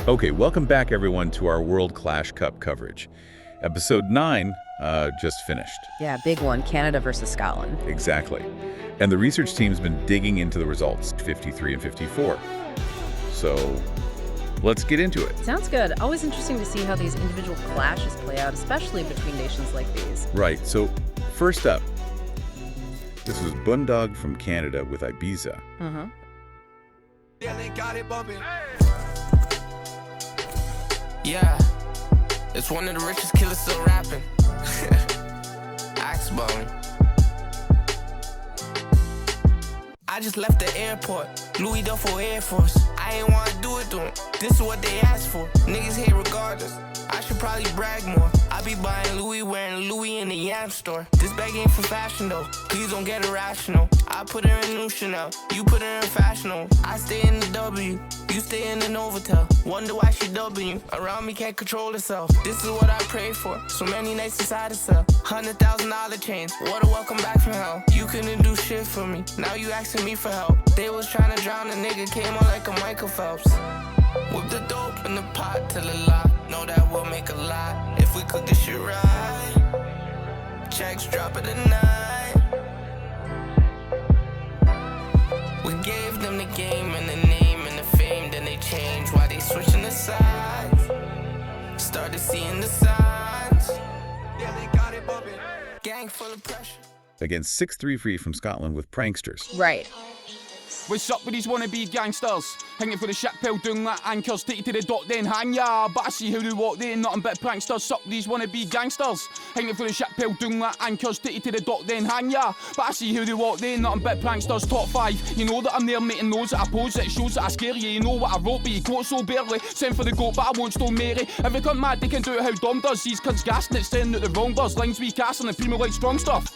Okay, welcome back everyone to our World Clash Cup coverage. Episode 9 just finished. Yeah, big one, Canada versus Scotland. Exactly. And the research team's been digging into the results, 53 and 54. So let's get into it. Sounds good. Always interesting to see how these individual clashes play out, especially between nations like these. Right, so first up, this was Bundog from Canada with Ibiza. Yeah, they got it bumping. Yeah, it's one of the richest killers still rapping. Axebone. I just left the airport, Louis Duffel Air Force. I ain't wanna do it to 'em. This is what they asked for. Niggas hate regardless. I should probably brag more. I be buying Louis, wearing Louis in the Yam store. This bag ain't for fashion though. Please don't get irrational. I put her in new Chanel. You put her in fashionable. I stay in the W. You stay in the Novotel. Wonder why she W. Around me can't control herself. This is what I pray for. So many nights inside a cell. $100,000 chains. What a welcome back from hell. You couldn't do shit for me. Now you asking me for help. They was trying to drown a nigga. Came on like a Michael Phelps. Whip the dope in the pot till it lock. Know that we'll make a lot if we cook this shit right. Checks drop it tonight. We gave them the game and the name and the fame, then they changed. Why they switching the sides? Started seeing the signs. Yeah, they got it bumping. Gang full of pressure. Against 633 from Scotland with Pranksters. Right. What's up with these wannabe gangsters? Hanging for the shack pill, doing like anchors, take it to the dock, then hang ya. But I see who they walk, they ain't nothing but pranksters. Suck these wannabe gangsters. Hanging for the shack pill, doing like anchors, take it to the dock, then hang ya. But I see who they walk, they ain't nothing but pranksters. Top 5, you know that I'm there making those that I pose, that shows that I scare you. You know what I wrote, but you quote so barely. Send for the goat, but I won't stone Mary. Every cunt mad, they can do it how Dom does. These cunts gassing it, sending out the wrong buzz. Lines we cast on the primo like strong stuff.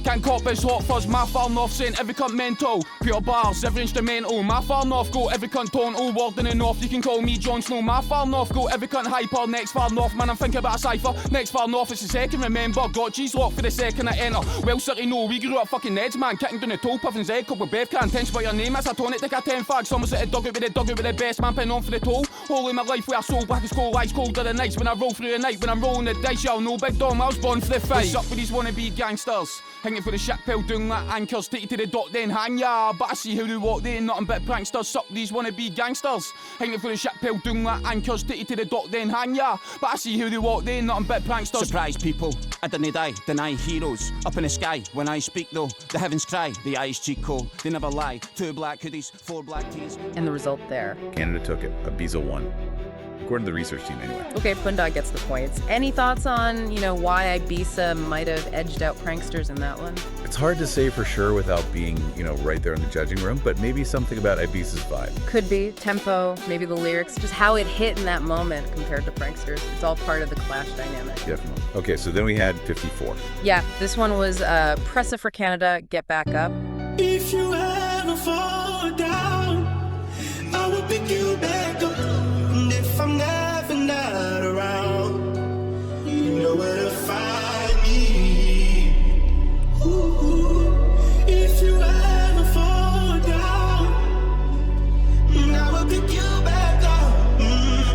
Can't cop this hot fuzz, my far north saying every cunt mental. Pure bars, every instrumental. My far north go, every cunt tonto. Warden and north, you can call me Jon Snow. My far north go, every cunt hyper. Next far north, man, I'm thinking about a cypher. Next far north, it's the second, remember. Got G's locked for the second I enter. Well, city no, we grew up fucking Neds, man. Kicking down the toe, puffing Z, cup with Bev can. Tense by your name, that's a tonic, take a 10 fag. Someone's at the dugout with the best man, pin on for the toe. All in my life, we are so black as coal, ice cold are the nights. When I roll through the night, when I'm rolling the dice, y'all know Big Dom, I was born for the fight. What's up with these wannabe gangsters? Hanging for the shack pill, doing like anchors, take it to the dock, then hang ya. But I see who they walk, they ain't nothing but pranksters. Suck these wannabe gangsters. Hanging for the shack pill, doing like anchors, take it to the dock, then hang ya. But I see who they walk, they ain't nothing but pranksters. Surprise people, I didn't die, deny heroes. Up in the sky, when I speak though, the heavens cry, the eyes cheat cold, they never lie. 2 black hoodies, 4 black tees. And the result there. Canada took it. Ibiza won. According to the research team, anyway. Okay, Bundog gets the points. Any thoughts on, why Ibiza might have edged out Pranksters in that one? It's hard to say for sure without being, right there in the judging room, but maybe something about Ibiza's vibe. Could be. Tempo, maybe the lyrics, just how it hit in that moment compared to Pranksters. It's all part of the clash dynamic. Definitely. Okay, so then we had 54. Yeah, this one was Press It for Canada, Get Back Up. If you ever fall down, I will pick you back up. And if I'm not around, you know where to find me. Ooh, if you ever fall down, I will pick you back up.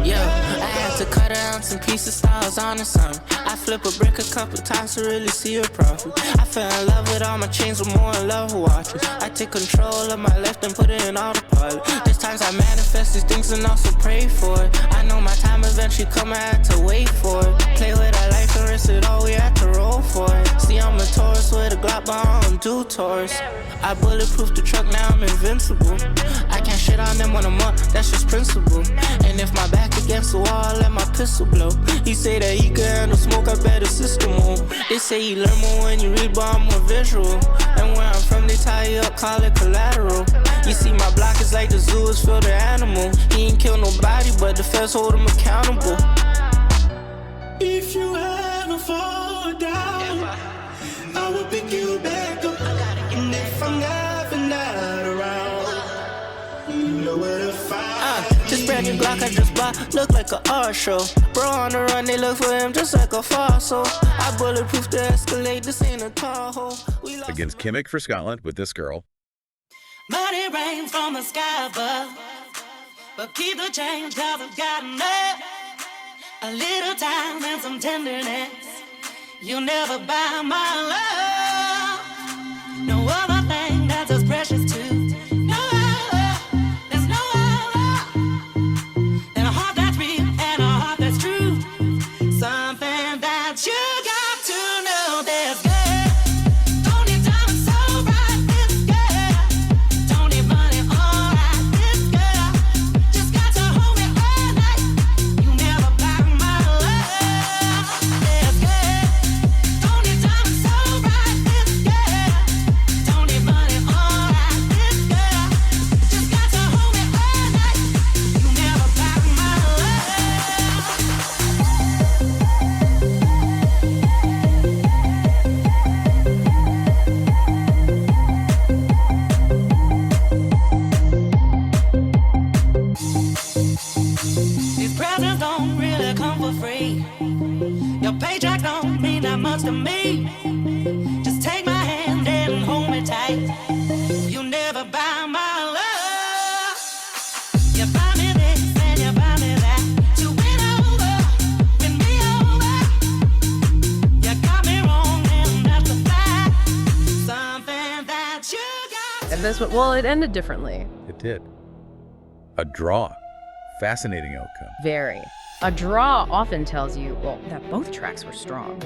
Yeah, I had to cut down some pieces, styles on the sun. I flip a brick a couple times to really see a profit. I fell in love with all my chains, with more in love with watches. I take control of my life and put it in autopilot. There's times I manifest these things and also pray for it. I know my time eventually come, I had to wait for it. Play with our life and risk it all, we had to roll for it. See, I'm a Taurus with a Glock, but I don't do Taurus. I bulletproof the truck, now I'm invincible. I can't shit on them when I'm up, that's just principle. And if my back against the wall, I let my pistol blow. He say that he can handle smoke, I bet his system won't. They say you learn more when you read, but I'm more visual. And where I'm from, they tie you up, call it collateral. You see my block is like the zoo is filled with animals. He ain't kill nobody, but the feds hold him accountable. If you ever fall down, I will pick you back up. And if I'm not around, you know where to find me. This brand new Glock I just bought, look like an art show. Bro on the run, they look for him just like a fossil. I bulletproof the Escalade, this ain't a Tahoe. Against Kimmich for Scotland with This Girl. Money rain from the sky above, But keep the change, cause I've got enough. A little time and some tenderness. You'll never buy my love. No other thing that's as precious to. No other, there's no other. And a heart that's real and a heart that's true. Something that you got to know. There's girl, don't need diamonds so bright. This girl, don't need money, alright. This girl, just got to hold me all night. You never buy my love. There's girl, don't need diamonds so bright. This girl, don't need money, alright. This girl, just got to hold me all night. You never buy my love. These presents don't really come for free. Your paycheck don't mean that much to me. Just take my hand and hold me tight. You'll never buy my love. You buy me this and you buy me that. To win me over. You got me wrong and that's a fact. Something that you got. And this one, well, it ended differently. It did. A draw. Fascinating outcome. Very. A draw often tells you, well, that both tracks were strong.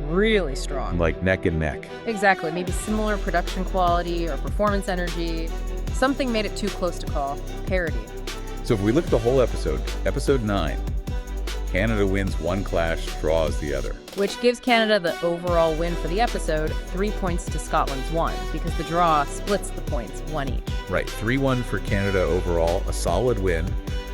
Really strong. Like neck and neck. Exactly. Maybe similar production quality or performance energy. Something made it too close to call parody. So if we look at the whole episode, episode 9, Canada wins one clash, draws the other. Which gives Canada the overall win for the episode, 3 points to Scotland's 1, because the draw splits the points, 1 each. Right, 3-1 for Canada overall, a solid win,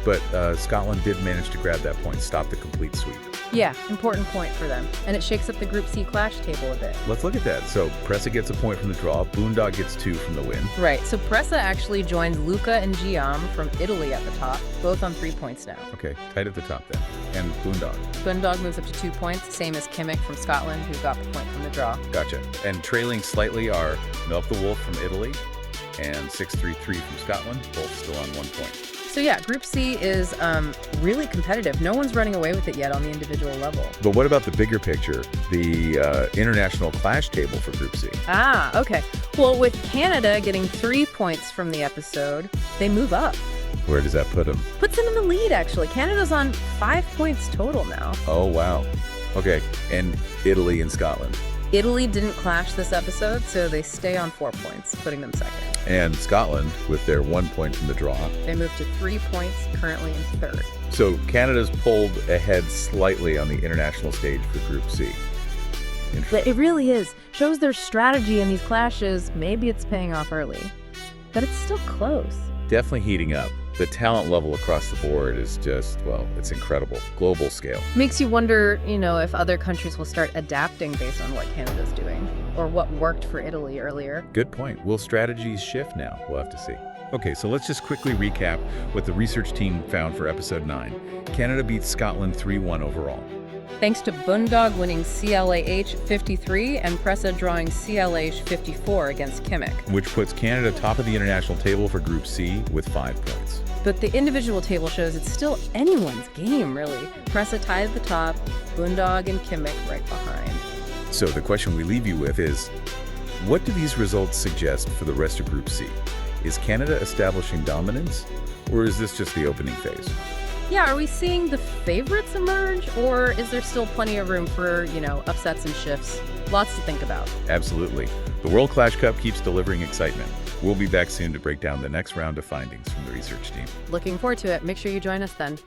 but Scotland did manage to grab that point, stop the complete sweep. Yeah, important point for them. And it shakes up the Group C clash table a bit. Let's look at that. So Pressa gets a point from the draw, Boondog gets 2 from the win. Right, so Pressa actually joins Luca and Giam from Italy at the top, both on 3 points now. Okay, tight at the top then. And Boondog. Boondog moves up to 2 points, same as Kimmich from Scotland, who got the point from the draw. Gotcha. And trailing slightly are Milk the Wolf from Italy and 633 from Scotland, both still on 1 point. So yeah, Group C is really competitive. No one's running away with it yet on the individual level. But what about the bigger picture, the international clash table for Group C? Ah, okay. Well, with Canada getting 3 points from the episode, they move up. Where does that put them? Puts them in the lead, actually. Canada's on 5 points total now. Oh, wow. Okay, and Italy and Scotland. Italy didn't clash this episode, so they stay on 4 points, putting them second. And Scotland, with their 1 point from the draw. They move to 3 points, currently in third. So Canada's pulled ahead slightly on the international stage for Group C. But it really is. Shows their strategy in these clashes. Maybe it's paying off early. But it's still close. Definitely heating up. The talent level across the board is just, well, it's incredible. Global scale. Makes you wonder, if other countries will start adapting based on what Canada's doing, or what worked for Italy earlier. Good point. Will strategies shift now? We'll have to see. Okay, so let's just quickly recap what the research team found for episode 9. Canada beats Scotland 3-1 overall. Thanks to Boondog winning CLAH 53 and Pressa drawing CLH 54 against Kimmich. Which puts Canada top of the international table for Group C with 5 points. But the individual table shows it's still anyone's game, really. Pressa tied at the top, Boondog and Kimmich right behind. So the question we leave you with is, what do these results suggest for the rest of Group C? Is Canada establishing dominance, or is this just the opening phase? Yeah, are we seeing the favorites emerge, or is there still plenty of room for, upsets and shifts? Lots to think about. Absolutely. The World Clash Cup keeps delivering excitement. We'll be back soon to break down the next round of findings from the research team. Looking forward to it. Make sure you join us then.